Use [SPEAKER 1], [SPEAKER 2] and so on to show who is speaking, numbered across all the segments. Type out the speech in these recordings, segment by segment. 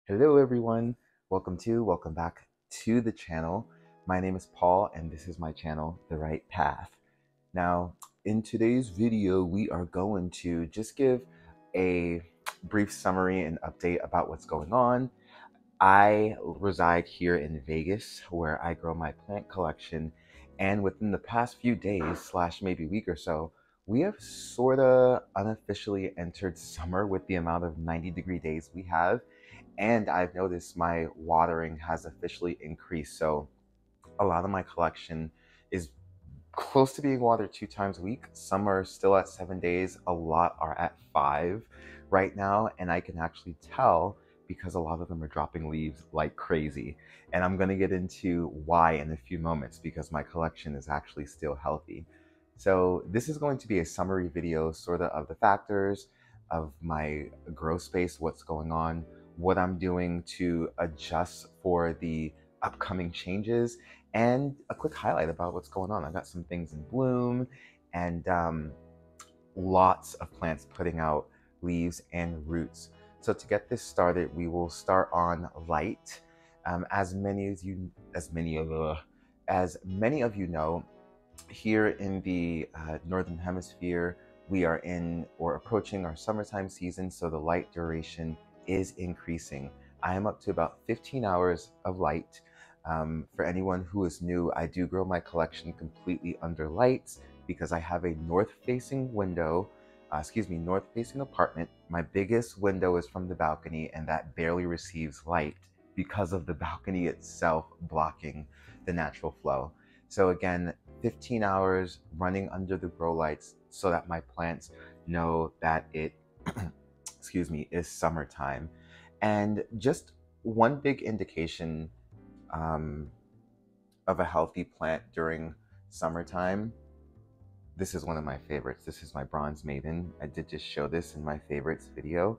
[SPEAKER 1] Hello everyone, welcome back to the channel. My name is Paul and this is my channel, The Right Path. Now, in today's video, we are going to just give a brief summary and update about what's going on. I reside here in Vegas where I grow my plant collection, and within the past few days slash maybe week or so, we have sorta unofficially entered summer with the amount of 90-degree days we have. And I've noticed my watering has officially increased. So a lot of my collection is close to being watered 2 times a week. Some are still at 7 days. A lot are at 5 right now. And I can actually tell because a lot of them are dropping leaves like crazy. And I'm going to get into why in a few moments because my collection is actually still healthy. So this is going to be a summary video sort of the factors of my grow space, what's going on, what I'm doing to adjust for the upcoming changes, and a quick highlight about what's going on. I got some things in bloom and lots of plants putting out leaves and roots. So to get this started, we will start on light. As many of you know, here in the Northern Hemisphere, we are in or approaching our summertime season, so the light duration is increasing. I am up to about 15 hours of light. For anyone who is new, I do grow my collection completely under lights because I have a north-facing apartment. My biggest window is from the balcony, and that barely receives light because of the balcony itself blocking the natural flow. So again, 15 hours running under the grow lights so that my plants know that it is summertime. And just one big indication of a healthy plant during summertime. This is one of my favorites. This is my bronze maiden. I did just show this in my favorites video,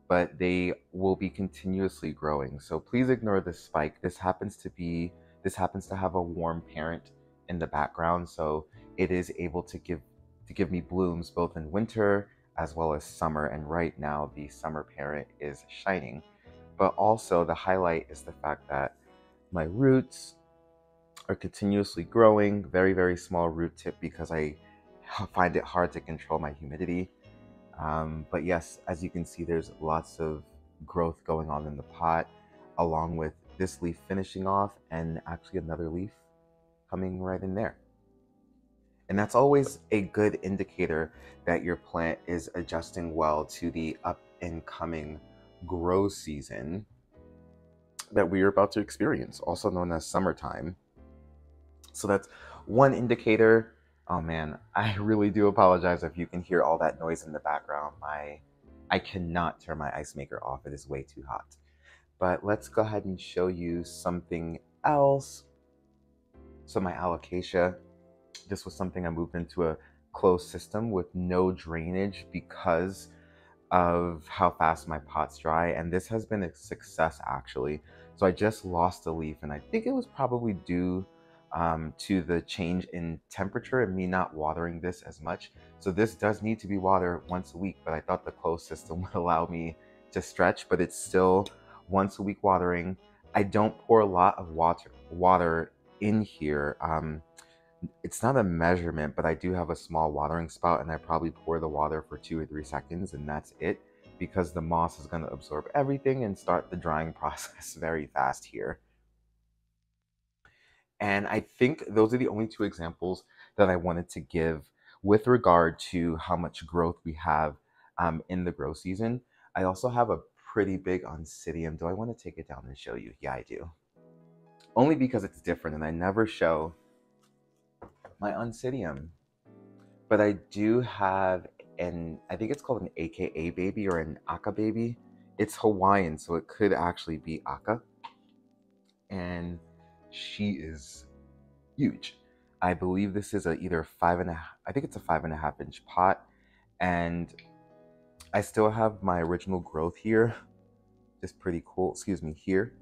[SPEAKER 1] but they will be continuously growing. So please ignore this spike. This happens to have a warm parent in the background, so it is able to give me blooms both in winter as well as summer. And right now the summer parent is shining. But also the highlight is the fact that my roots are continuously growing. Very, very small root tip because I find it hard to control my humidity. But yes, as you can see, there's lots of growth going on in the pot, along with this leaf finishing off and actually another leaf coming right in there. And that's always a good indicator that your plant is adjusting well to the up and coming grow season that we are about to experience, also known as summertime. So that's one indicator. Oh man, I really do apologize if you can hear all that noise in the background. I cannot turn my ice maker off. It is way too hot. But let's go ahead and show you something else. So my alocasia, this was something I moved into a closed system with no drainage because of how fast my pots dry, and this has been a success actually. So I just lost a leaf, and I think it was probably due to the change in temperature and me not watering this as much. So this does need to be watered once a week, but I thought the closed system would allow me to stretch, but it's still once a week watering. I don't pour a lot of water in here. It's not a measurement, but I do have a small watering spout, and I probably pour the water for 2 or 3 seconds, and that's it, because the moss is going to absorb everything and start the drying process very fast here. And I think those are the only 2 examples that I wanted to give with regard to how much growth we have in the grow season. I also have a pretty big oncidium. Do I want to take it down and show you? Yeah, I do. Only because it's different, and I never show my oncidium. But I do have I think it's called an AKA baby or an Aka baby. It's Hawaiian, so it could actually be Aka. And she is huge. I believe this is either 5.5, I think it's a 5.5-inch pot. And I still have my original growth here. Just pretty cool, here.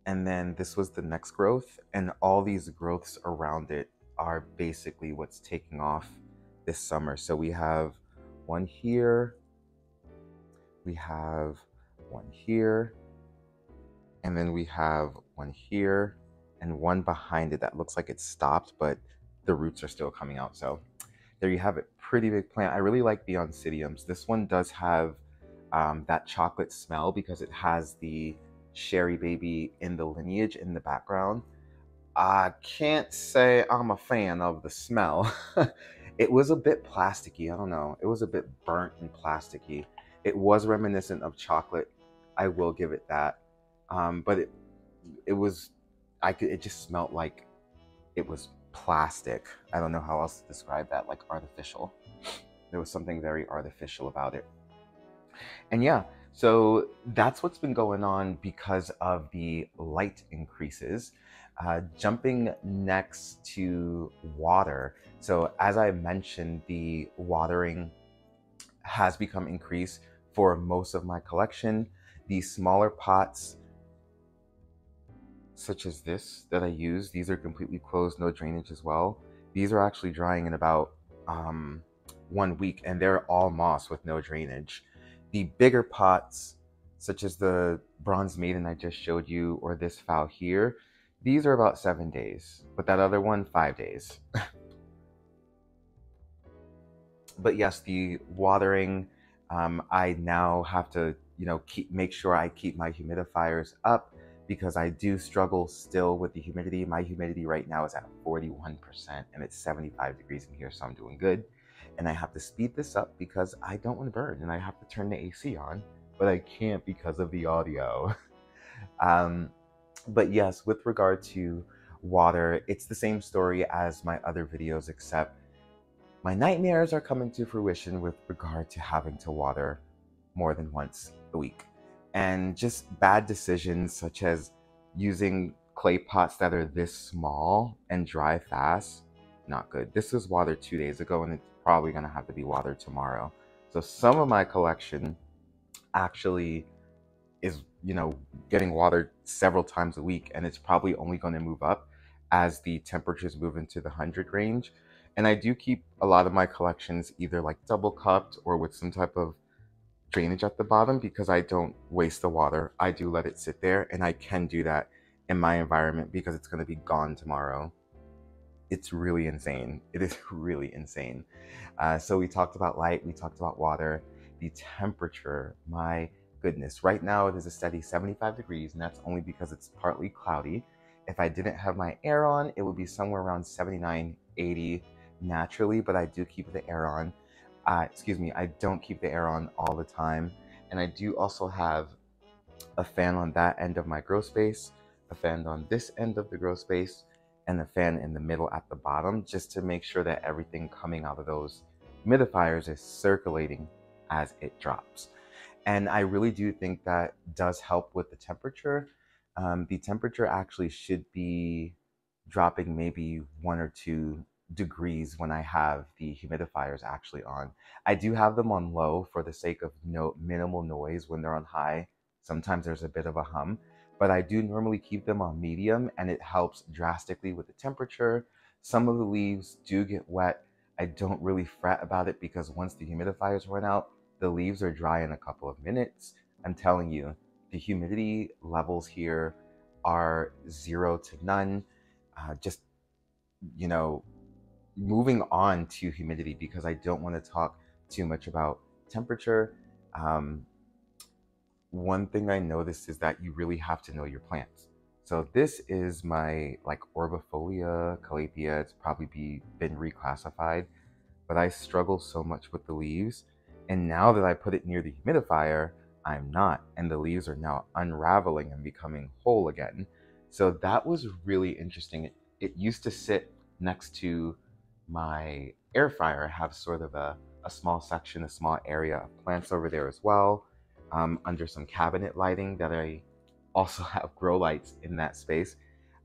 [SPEAKER 1] And then this was the next growth, and all these growths around it are basically what's taking off this summer. So we have one here, we have one here, and then we have one here and one behind it that looks like it's stopped, but the roots are still coming out. So there you have it. Pretty big plant. I really like the Oncidiums. This one does have that chocolate smell because it has the Sherry Baby in the lineage in the background. I can't say I'm a fan of the smell. It was a bit plasticky. I don't know. It was a bit burnt and plasticky. It was reminiscent of chocolate. I will give it that. But it was, it just smelled like it was plastic. I don't know how else to describe that, like artificial. There was something very artificial about it. And yeah, so that's what's been going on because of the light increases. Jumping next to water. So as I mentioned, the watering has become increased for most of my collection. These smaller pots, such as this that I use, these are completely closed, no drainage as well. These are actually drying in about 1 week, and they're all moss with no drainage. The bigger pots, such as the Bronze Maiden I just showed you, or this fowl here, these are about 7 days, but that other one, 5 days. But yes, the watering, I now have to, make sure I keep my humidifiers up because I do struggle still with the humidity. My humidity right now is at 41% and it's 75 degrees in here, so I'm doing good. And I have to speed this up because I don't want to burn and I have to turn the AC on, but I can't because of the audio. But yes, with regard to water, it's the same story as my other videos, except my nightmares are coming to fruition with regard to having to water more than once a week. And just bad decisions such as using clay pots that are this small and dry fast, not good. This was watered 2 days ago and it's probably gonna have to be watered tomorrow. So some of my collection actually is, getting watered several times a week, and it's probably only going to move up as the temperatures move into the 100 range. And I do keep a lot of my collections either like double cupped or with some type of drainage at the bottom because I don't waste the water. I do let it sit there, and I can do that in my environment because it's going to be gone tomorrow. It's really insane. It is really insane. So we talked about light, we talked about water, the temperature, my goodness. Right now it is a steady 75 degrees, and that's only because it's partly cloudy. If I didn't have my air on, it would be somewhere around 79, 80 naturally, but I do keep the air on. Excuse me, I don't keep the air on all the time. And I do also have a fan on that end of my grow space, a fan on this end of the grow space, and a fan in the middle at the bottom, just to make sure that everything coming out of those humidifiers is circulating as it drops. And I really do think that does help with the temperature. The temperature actually should be dropping maybe 1 or 2 degrees when I have the humidifiers actually on. I do have them on low for the sake of minimal noise. When they're on high, sometimes there's a bit of a hum, but I do normally keep them on medium, and it helps drastically with the temperature. Some of the leaves do get wet. I don't really fret about it because once the humidifiers run out, the leaves are dry in a couple of minutes. I'm telling you, the humidity levels here are 0 to none. Just, moving on to humidity because I don't want to talk too much about temperature. One thing I noticed is that you really have to know your plants. So this is my Orbifolia Calapia. It's probably been reclassified, but I struggle so much with the leaves. And now that I put it near the humidifier, I'm not. And the leaves are now unraveling and becoming whole again. So that was really interesting. It used to sit next to my air fryer. I have sort of a small section, a small area of plants over there as well, under some cabinet lighting that I also have grow lights in that space.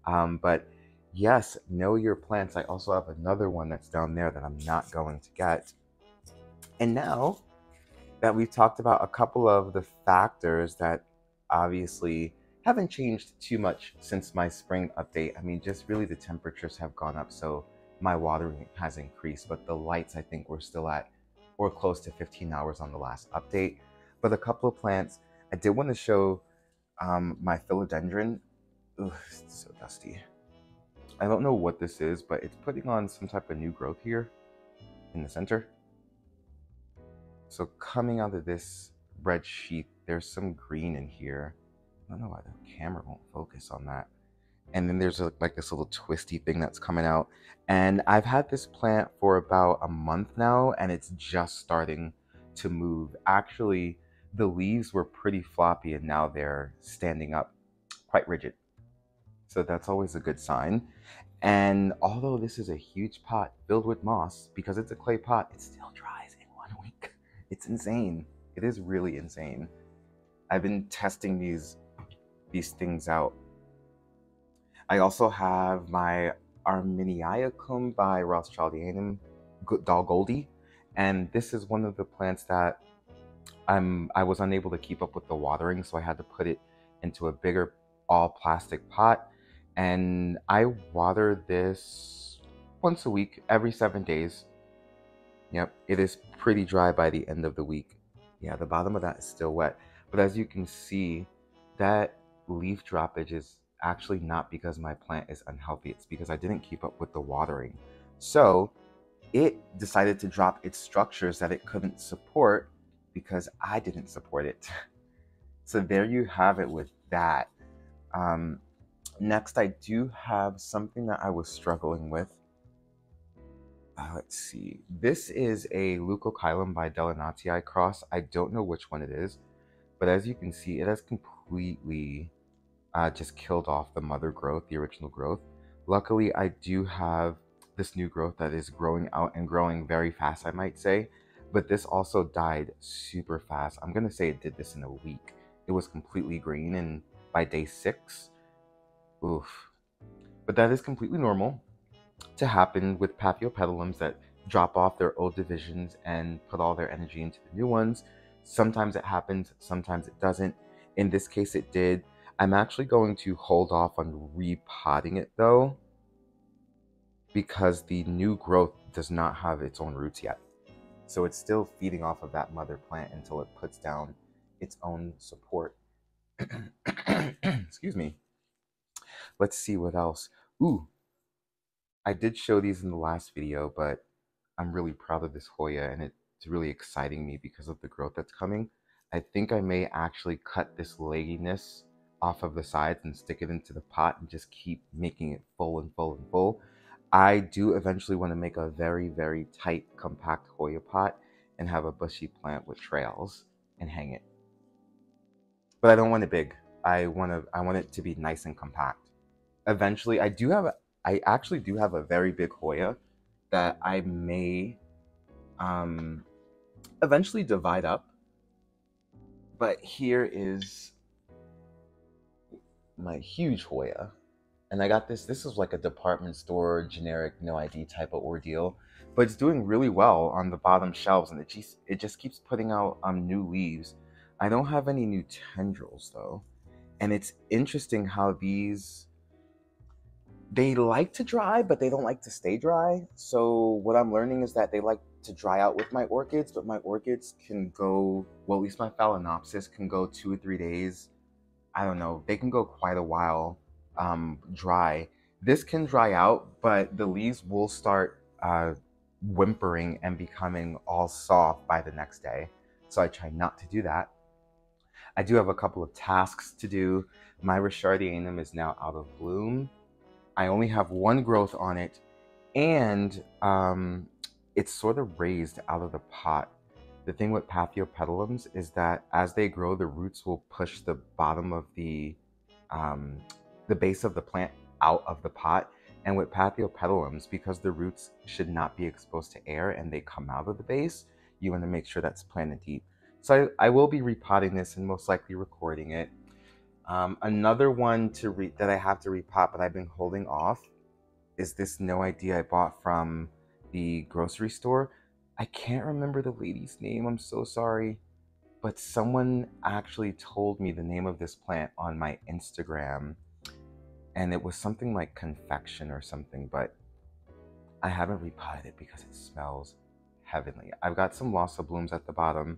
[SPEAKER 1] But yes, know your plants. I also have another one that's down there that I'm not going to get. And now that we've talked about a couple of the factors that obviously haven't changed too much since my spring update. I mean, just really the temperatures have gone up, so my watering has increased, but the lights, I think we're still at or close to 15 hours on the last update. But a couple of plants I did want to show my philodendron. Ugh, it's so dusty. I don't know what this is, but it's putting on some type of new growth here in the center. So coming out of this red sheath, there's some green in here. I don't know why the camera won't focus on that. And then there's like this little twisty thing that's coming out. And I've had this plant for about a month now, and it's just starting to move. Actually, the leaves were pretty floppy, and now they're standing up quite rigid. So that's always a good sign. And although this is a huge pot filled with moss, because it's a clay pot, it still dries in 1 week. It's insane. It is really insane. I've been testing these things out. I also have my Arminiacum by Rothschildianum Goldie, and this is one of the plants that I was unable to keep up with the watering, so I had to put it into a bigger all plastic pot, and I water this once a week, every 7 days. Yep, it is pretty dry by the end of the week. Yeah, the bottom of that is still wet, but as you can see, that leaf droppage is actually not because my plant is unhealthy. It's because I didn't keep up with the watering. So it decided to drop its structures that it couldn't support because I didn't support it. So there you have it with that. Next, I do have something that I was struggling with. Let's see. This is a Leucochilum by Delenatii cross. I don't know which one it is, but as you can see, it has completely just killed off the mother growth, the original growth. Luckily, I do have this new growth that is growing out and growing very fast, I might say, but this also died super fast. I'm gonna say it did this in a week. It was completely green, and by day 6, oof. But that is completely normal to happen with Paphiopedilums that drop off their old divisions and put all their energy into the new ones. Sometimes it happens, sometimes it doesn't. In this case, it did. I'm actually going to hold off on repotting it though, because the new growth does not have its own roots yet. So it's still feeding off of that mother plant until it puts down its own support. Excuse me. Let's see what else. Ooh, I did show these in the last video, but I'm really proud of this Hoya, and it's really exciting me because of the growth that's coming. I think I may actually cut this legginess off of the sides and stick it into the pot and just keep making it full and full and full. I do eventually want to make a very, very tight, compact Hoya pot and have a bushy plant with trails and hang it. But I don't want it big. I want it to be nice and compact. Eventually, I actually do have a very big Hoya that I may eventually divide up. But here is my huge Hoya. And I got this was like a department store, generic, no ID type of ordeal. But it's doing really well on the bottom shelves, and it just keeps putting out new leaves. I don't have any new tendrils though. And it's interesting how they like to dry, but they don't like to stay dry. So what I'm learning is that they like to dry out with my orchids, but my orchids can go, well, at least my Phalaenopsis can go 2 or 3 days. I don't know, they can go quite a while dry. This can dry out, but the leaves will start whimpering and becoming all soft by the next day. So I try not to do that. I do have a couple of tasks to do. My Richardianum is now out of bloom. I only have one growth on it, and it's sort of raised out of the pot. The thing with Paphiopedilums is that as they grow, the roots will push the bottom of the base of the plant out of the pot. And with Paphiopedilums, because the roots should not be exposed to air and they come out of the base, you want to make sure that's planted deep. So I will be repotting this and most likely recording it. Another one that I have to repot, but I've been holding off, is this No Idea I bought from the grocery store. I can't remember the lady's name, I'm so sorry, but someone actually told me the name of this plant on my Instagram, and it was something like confection or something, but I haven't repotted it because it smells heavenly. I've got some Lossa blooms at the bottom,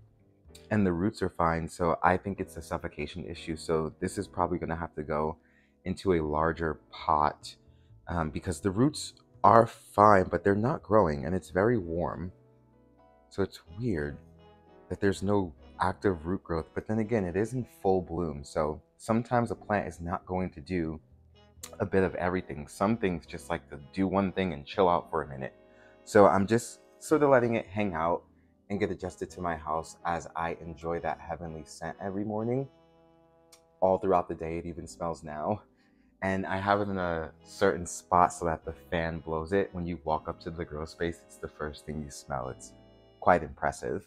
[SPEAKER 1] and the roots are fine. So I think it's a suffocation issue. So this is probably going to have to go into a larger pot, because the roots are fine, but they're not growing and it's very warm. So it's weird that there's no active root growth. But then again, it is in full bloom. So sometimes a plant is not going to do a bit of everything. Some things just like to do one thing and chill out for a minute. So I'm just sort of letting it hang out and get adjusted to my house as I enjoy that heavenly scent every morning. All throughout the day, it even smells now. And I have it in a certain spot so that the fan blows it. When you walk up to the grow space, it's the first thing you smell. It's quite impressive.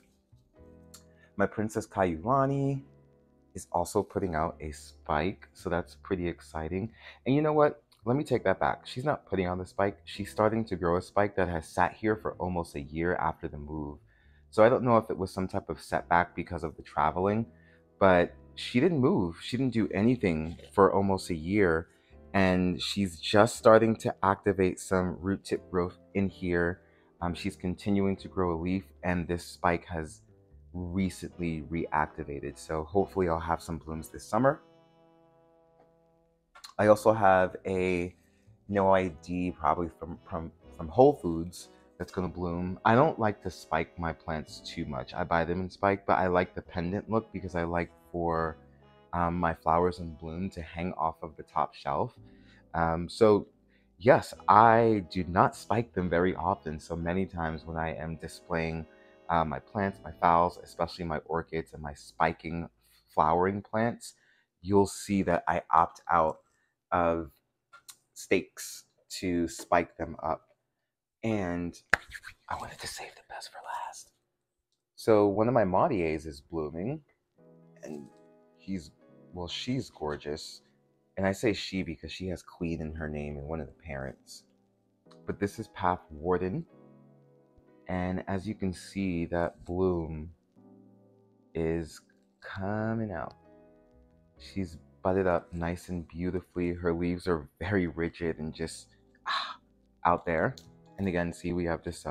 [SPEAKER 1] My Princess Kayulani is also putting out a spike, so that's pretty exciting. And you know what? Let me take that back. She's not putting on the spike. She's starting to grow a spike that has sat here for almost a year after the move. So I don't know if it was some type of setback because of the traveling, but she didn't move. She didn't do anything for almost a year. And she's just starting to activate some root tip growth in here. She's continuing to grow a leaf, and this spike has recently reactivated. So hopefully I'll have some blooms this summer. I also have a no ID, probably from Whole Foods, that's going to bloom. I don't like to spike my plants too much. I buy them in spike, but I like the pendant look because I like for my flowers in bloom to hang off of the top shelf. So yes, I do not spike them very often. So many times when I am displaying my plants, my phals, especially my orchids and my spiking flowering plants, you'll see that I opt out of stakes to spike them up. And I wanted to save the best for last. So one of my Maudiers is blooming, and she's gorgeous. And I say she because she has Queen in her name and one of the parents. But this is Path Warden. And as you can see, that bloom is coming out. She's budded up nice and beautifully. Her leaves are very rigid and just out there. And again, see, we have this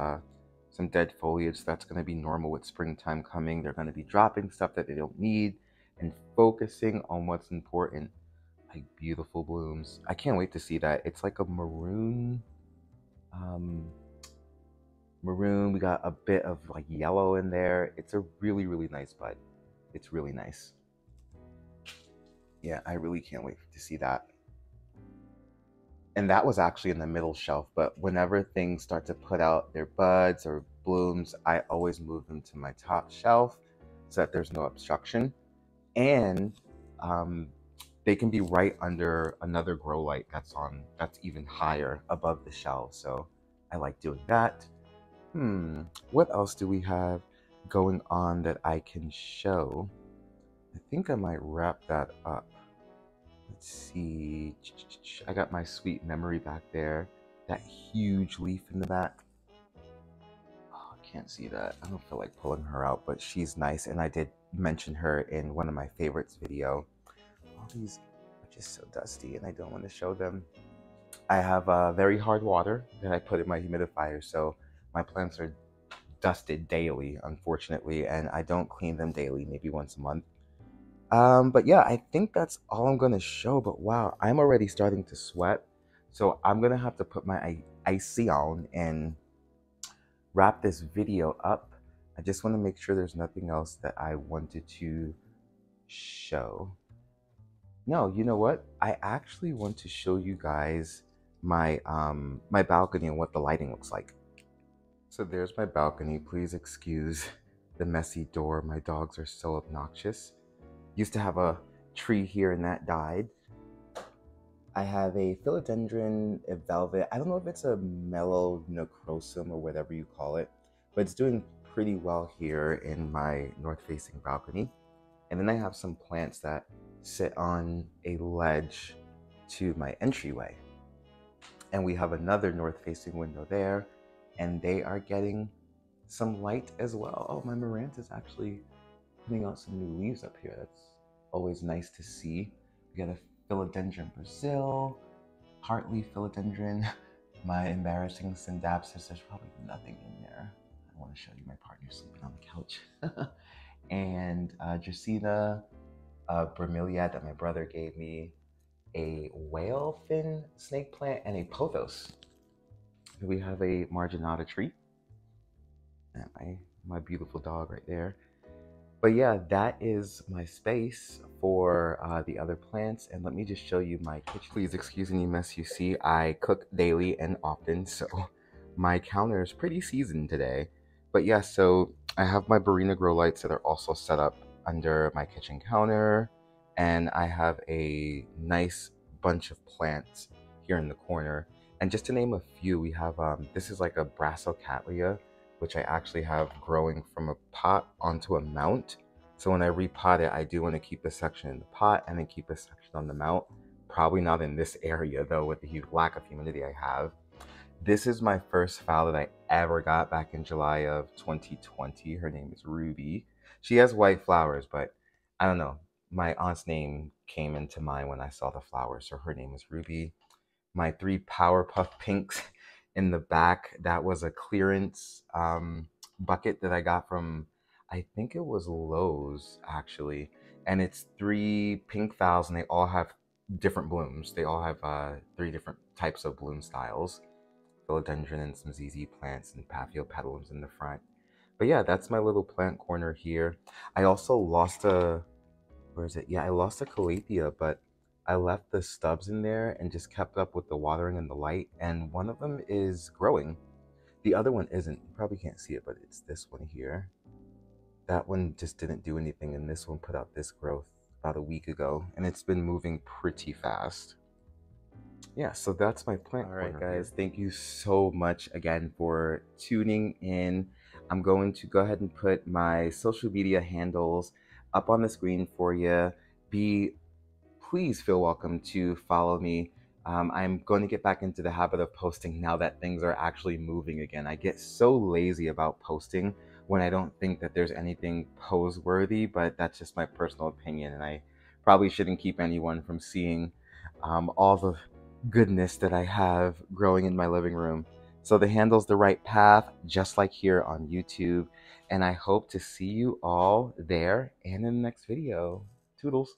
[SPEAKER 1] some dead foliage. That's going to be normal with springtime coming. They're going to be dropping stuff that they don't need and focusing on what's important. Like beautiful blooms. I can't wait to see that. It's like a maroon. Maroon. We got a bit of like yellow in there. It's a really, really nice bud. It's really nice. Yeah, I really can't wait to see that. And that was actually in the middle shelf, but whenever things start to put out their buds or blooms, I always move them to my top shelf so that there's no obstruction. And they can be right under another grow light that's even higher above the shelf. So I like doing that. What else do we have going on that I can show? I think I might wrap that up. Let's see. I got my sweet memory back there. That huge leaf in the back. Oh, I can't see that. I don't feel like pulling her out, but she's nice. And I did mention her in one of my favorites video. All these are just so dusty and I don't want to show them. I have very hard water that I put in my humidifier. So my plants are dusted daily, unfortunately. And I don't clean them daily, maybe once a month. But yeah, I think that's all I'm gonna show. But wow, I'm already starting to sweat, so I'm gonna have to put my icy on and wrap this video up. I just want to make sure there's nothing else that I wanted to show. No, you know what? I actually want to show you guys my balcony and what the lighting looks like. So there's my balcony. Please excuse the messy door. My dogs are so obnoxious. Used to have a tree here and that died. I have a philodendron, a velvet. I don't know if it's a mellow necrosum or whatever you call it, but it's doing pretty well here in my north-facing balcony. And then I have some plants that sit on a ledge to my entryway. And we have another north-facing window there, and they are getting some light as well. Oh, my Maranta is actually putting out some new leaves up here. That's always nice to see. We got a philodendron Brazil, heartleaf philodendron. My embarrassing Syndapsis, there's probably nothing in there. I want to show you my partner sleeping on the couch. and Dracaena, bromeliad that my brother gave me, a whale fin snake plant, and a pothos. We have a marginata tree, and my beautiful dog right there. But yeah, that is my space for the other plants. And let me just show you my kitchen. Please excuse any mess you see. I cook daily and often, so my counter is pretty seasoned today. But yeah, so I have my Barina grow lights that are also set up under my kitchen counter. And I have a nice bunch of plants here in the corner. And just to name a few, we have, this is like a Brassicatlia, which I actually have growing from a pot onto a mount. So when I repot it, I do want to keep a section in the pot and then keep a section on the mount. Probably not in this area though, with the huge lack of humidity I have. This is my first fowl that I ever got back in July of 2020. Her name is Ruby. She has white flowers, but I don't know. My aunt's name came into mind when I saw the flowers, so her name is Ruby. My three Powerpuff Pinks in the back, that was a clearance bucket that I got from, I think it was Lowe's actually. And it's three pink phals, and they all have different blooms. They all have three different types of bloom styles: philodendron and some ZZ plants and paphiopedilums in the front. But yeah, that's my little plant corner here. I also lost a, where is it? Yeah, I lost a calathea, but I left the stubs in there and just kept up with the watering and the light. And one of them is growing. The other one isn't. You probably can't see it, but it's this one here. That one just didn't do anything, and this one put out this growth about a week ago, and it's been moving pretty fast. Yeah, so that's my plant. All right, guys, thank you so much again for tuning in. I'm going to go ahead and put my social media handles up on the screen for you. Please feel welcome to follow me. I'm going to get back into the habit of posting now that things are actually moving again. I get so lazy about posting when I don't think that there's anything pose-worthy, but that's just my personal opinion, and I probably shouldn't keep anyone from seeing all the goodness that I have growing in my living room. So the handle's The Right Path, just like here on YouTube, and I hope to see you all there and in the next video. Toodles.